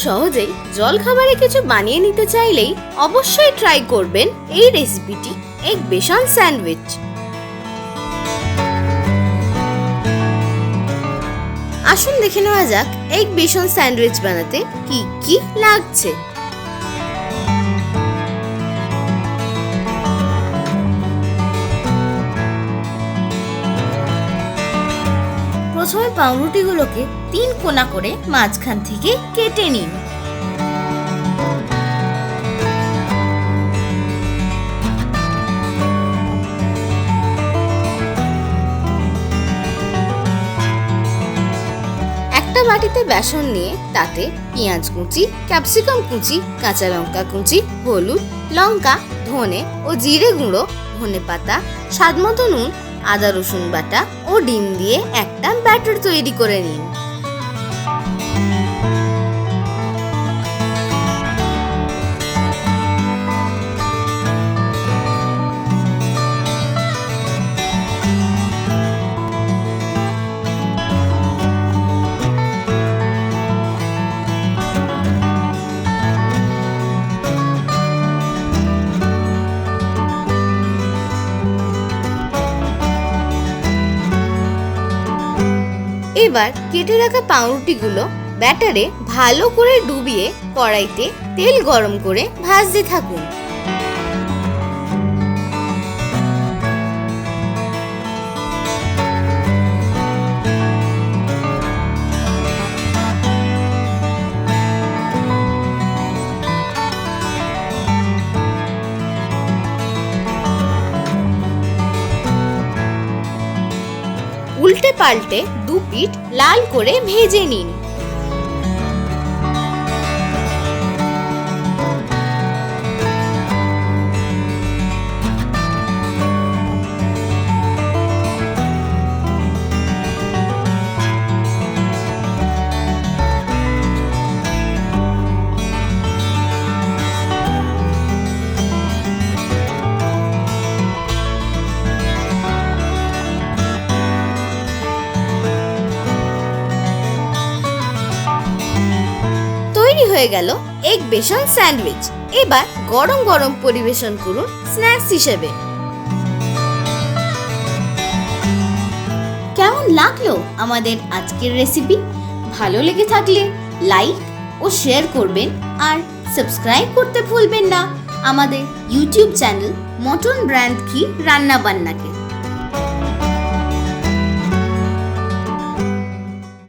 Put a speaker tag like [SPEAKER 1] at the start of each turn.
[SPEAKER 1] সহজেই জলখাবারে কিছু বানিয়ে নিতে চাইলেই অবশ্যই ট্রাই করবেন এই রেসিপিটি, এগ বেসন স্যান্ডউইচ। আসুন দেখে নেওয়া যাক এগ বেসন স্যান্ডউইচ বানাতে কি কি লাগছে। প্রথমে পাউরুটিগুলোকে 3 কোনা করে মাঝখান থেকে কেটে নিন। একটা বাটিতে বেসন নিয়ে তাতে পেঁয়াজ কুচি, ক্যাপসিকাম কুচি, কাঁচা লঙ্কা কুচি, হলুদ, লঙ্কা, ধনে ও জিরে গুঁড়ো, ধনেপাতা, স্বাদমতো নুন, আদা রসুন বাটা ও ডিম দিয়ে একটা ব্যাটার তৈরি করে নিন। এবার কেটে রাখা পাউরুটিগুলো ব্যাটারে ভালো করে ডুবিয়ে কড়াইতে তেল গরম করে ভাজতে থাকুন। উল্টে পাল্টে 2 পিঠ লাল করে ভেজে নিন। হয়ে গেল এগ বেসন স্যান্ডউইচ। এবার গরম গরম পরিবেশন করুন স্ন্যাক্স হিসেবে। কেমন লাগলো আমাদের আজকের রেসিপি? ভালো লেগে থাকলে লাইক ও শেয়ার করবেন আর সাবস্ক্রাইব করতে ভুলবেন না আমাদের ইউটিউব চ্যানেল মটন ব্র্যান্ড কি রান্না বান্নাকে।